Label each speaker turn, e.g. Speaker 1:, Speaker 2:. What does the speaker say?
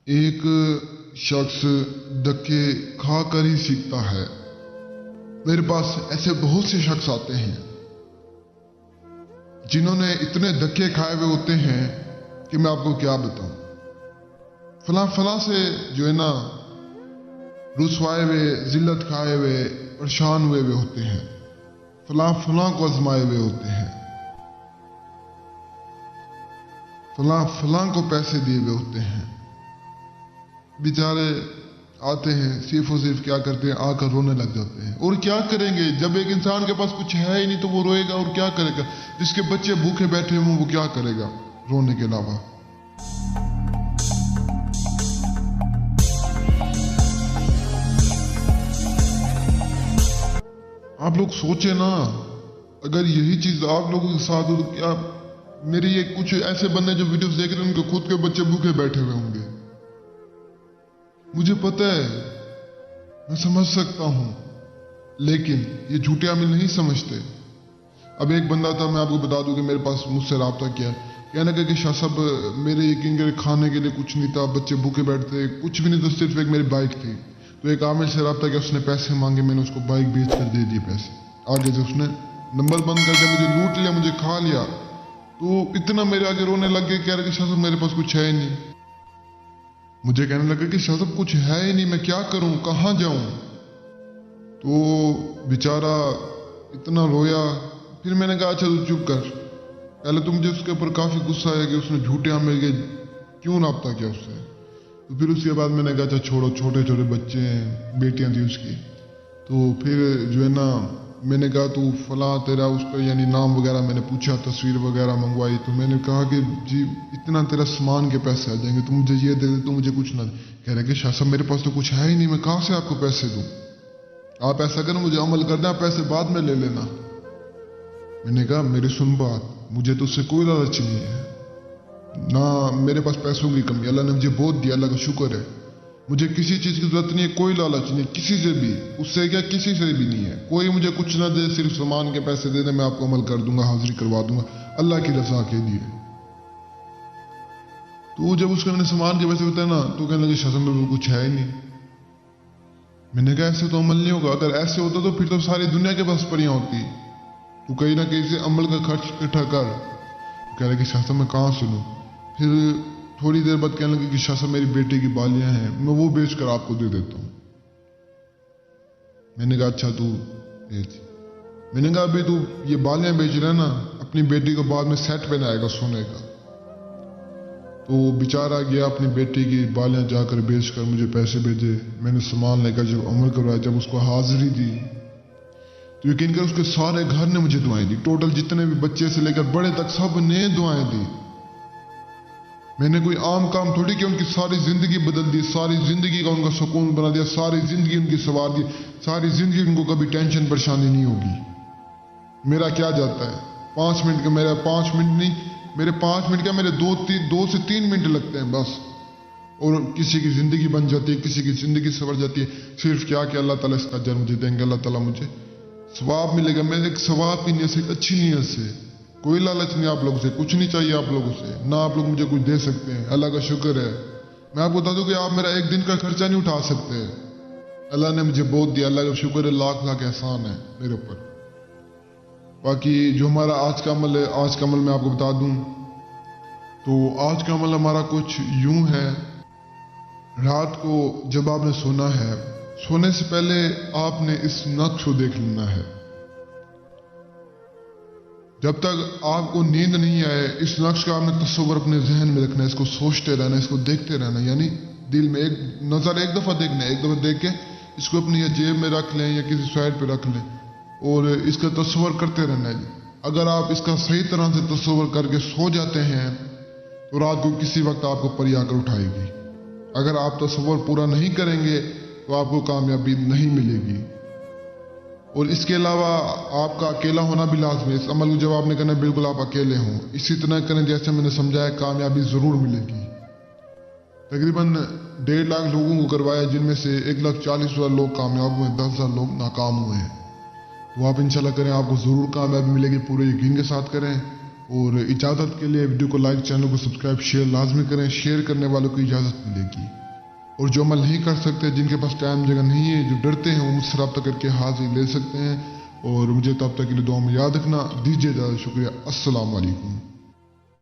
Speaker 1: एक शख्स धक्के खा कर ही सीखता है। मेरे पास ऐसे बहुत से शख्स आते हैं जिन्होंने इतने धक्के खाए हुए होते हैं कि मैं आपको क्या बताऊं। फला से जो है ना रुसवाए हुए, जिल्लत खाए हुए, परेशान हुए होते हैं। फला को आजमाए हुए होते हैं। फला को पैसे दिए हुए होते हैं। बेचारे आते हैं, सिर्फ और सिर्फ क्या करते हैं, आकर रोने लग जाते हैं। और क्या करेंगे जब एक इंसान के पास कुछ है ही नहीं, तो वो रोएगा और क्या करेगा। जिसके बच्चे भूखे बैठे हों वो क्या करेगा रोने के अलावा। आप लोग सोचे ना, अगर यही चीज आप लोगों के साथ हो तो क्या। मेरे ये कुछ ऐसे बंदे जो वीडियोस देख रहे हैं, उनके खुद के बच्चे भूखे बैठे हुए होंगे। मुझे पता है, मैं समझ सकता हूं, लेकिन ये झूठे आमिल नहीं समझते। अब एक बंदा था, मैं आपको बता दूं कि मेरे पास मुझसे राब्ता किया, कहने लगा कि शाह साहब मेरे यकीन करे खाने के लिए कुछ नहीं था, बच्चे भूखे बैठते, कुछ भी नहीं था, सिर्फ एक मेरी बाइक थी। तो एक आमिल से राब्ता किया, उसने पैसे मांगे, मैंने उसको बाइक बेच कर दे दिए पैसे। आगे से उसने नंबर बंद कर दिया, मुझे लूट लिया, मुझे खा लिया। तो इतना मेरे आगे रोने लग गए, कह रहे कि शाह साहब मेरे पास कुछ है ही नहीं। मुझे कहने लगा कि शाह साहब कुछ है ही नहीं, मैं क्या करूं, कहां जाऊं। तो बेचारा इतना रोया। फिर मैंने कहा अच्छा तू चुप कर। पहले तो मुझे उसके ऊपर काफी गुस्सा आया कि उसने झूठे आमिल के क्यों राब्ता किया उससे। तो फिर उसके बाद मैंने कहा अच्छा छोड़ो, छोटे छोटे बच्चे हैं, बेटियां थी उसकी। तो फिर जो है ना मैंने कहा तू फला तेरा उसका यानी नाम वगैरह मैंने पूछा, तस्वीर वगैरह मंगवाई। तो मैंने कहा कि जी इतना तेरा सामान के पैसे आ जाएंगे, तुम मुझे ये दे दे, तो मुझे कुछ ना दे। कह रहे कि शाह साहब मेरे पास तो कुछ है ही नहीं, मैं कहाँ से आपको पैसे दूं। आप ऐसा करें, मुझे अमल कर दें, आप पैसे बाद में ले लेना। मैंने कहा मेरी सुन बात, मुझे तो उससे कोई लालच नहीं है ना, मेरे पास पैसों की कमी, अल्लाह ने मुझे बहुत दिया, अल्लाह का शुक्र है। मुझे किसी चीज की जरूरत नहीं है, कोई लालच नहीं, किसी से भी, उससे क्या किसी से भी नहीं है। कोई मुझे कुछ ना दे, सिर्फ सामान के पैसे दे दे, मैं आपको अमल कर दूंगा, हाजिरी करवा दूंगा, अल्लाह की रजा के लिए। तो जब उसको मैंने सामान के पैसे बताया ना, तो कहने लगे शाह साहब मेरे कुछ है ही नहीं। मैंने कहा ऐसे तो अमल नहीं होगा, अगर ऐसे होता तो फिर तो सारी दुनिया के पास परियां होती। तो कहीं ना कहीं से अमल का खर्च इकट्ठा कर। कह रहे कि शाह साहब मैं कहाँ सुनूं। फिर थोड़ी देर बाद कहने लगे कि शाह साहब मेरी बेटे की बालियां हैं, मैं वो बेच कर आपको दे देता हूँ। मैंने कहा अच्छा तू बेच। मैंने कहा अभी तू ये बालियां बेच रहा है ना, अपनी बेटी को बाद में सेट पहनाएगा सोने का। तो बेचारा गया, अपनी बेटी की बालियां जाकर बेच कर मुझे पैसे भेजे। मैंने सामान लेकर जब अमल करवाया, जब उसको हाजिरी दी, तो यकीन कर उसके सारे घर ने मुझे दुआएं दी। टोटल जितने भी बच्चे से लेकर बड़े तक सब ने दुआएं दी। मैंने कोई आम काम थोड़ी किया, उनकी सारी जिंदगी बदल दी, सारी जिंदगी का उनका सुकून बना दिया, सारी जिंदगी उनकी संवार दी, सारी जिंदगी उनको कभी टेंशन परेशानी नहीं होगी। मेरा क्या जाता है 5 मिनट का, मेरा 5 मिनट नहीं, मेरे 5 मिनट क्या, मेरे 2 से 3 मिनट लगते हैं बस, और किसी की जिंदगी बन जाती है, किसी की जिंदगी संवर जाती है। सिर्फ क्या कि अल्लाह ताला इसका अजर मुझे देंगे, अल्लाह ताला मुझे सवाब मिलेगा। मैं एक सवाब की नीयत से, एक अच्छी नीयत से, कोई लालच नहीं आप लोगों से, कुछ नहीं चाहिए आप लोगों से, ना आप लोग मुझे कुछ दे सकते हैं, अल्लाह का शुक्र है। मैं आपको बता दूं कि आप मेरा एक दिन का खर्चा नहीं उठा सकते। अल्लाह ने मुझे बहुत दिया, अल्लाह का शुक्र है, लाख लाख एहसान है मेरे ऊपर। बाकी जो हमारा आज का अमल है, आज का अमल मैं आपको बता दूं तो आज का अमल हमारा कुछ यूं है। रात को जब आपने सोना है, सोने से पहले आपने इस नक्श को देख लेना है। जब तक आपको नींद नहीं आए, इस नक्श का आपने तस्वर अपने जहन में रखना है, इसको सोचते रहना, इसको देखते रहना, यानी दिल में एक नजर एक दफा देखना है, एक दफा देख के इसको अपनी या जेब में रख लें या किसी साइड पे रख लें और इसका तस्वर करते रहना है। अगर आप इसका सही तरह से तस्वर करके सो जाते हैं तो रात को किसी वक्त आपको परी आकर उठाएगी। अगर आप तस्वर पूरा नहीं करेंगे तो आपको कामयाबी नहीं मिलेगी। और इसके अलावा आपका अकेला होना भी लाजमी है। इस अमल को जब आपने करना बिल्कुल आप अकेले हों, इसी तरह करें जैसे मैंने समझाया, कामयाबी जरूर मिलेगी। तकरीबन 1.5 लाख लोगों को करवाया, जिनमें से 1,40,000 लोग कामयाब हुए, 10,000 लोग नाकाम हुए हैं। तो आप इंशाल्लाह करें, आपको जरूर कामयाबी मिलेगी, पूरे यकीन के साथ करें। اور اجازت کے لیے ویڈیو کو لائک، چینل کو سبسکرائب، شیئر لازمی کریں. شیئر کرنے والوں کو اجازت ملے گی. اور جو عمل نہیں کر سکتے، جن کے پاس ٹائم جگہ نہیں ہے، جو ڈرتے ہیں، وہ مجھ سے رابطہ کر کے حاضری لے سکتے ہیں. اور مجھے تب تک کے لیے دعا میں یاد رکھنا. دیجیے زیادہ. شکریہ. السلام علیکم.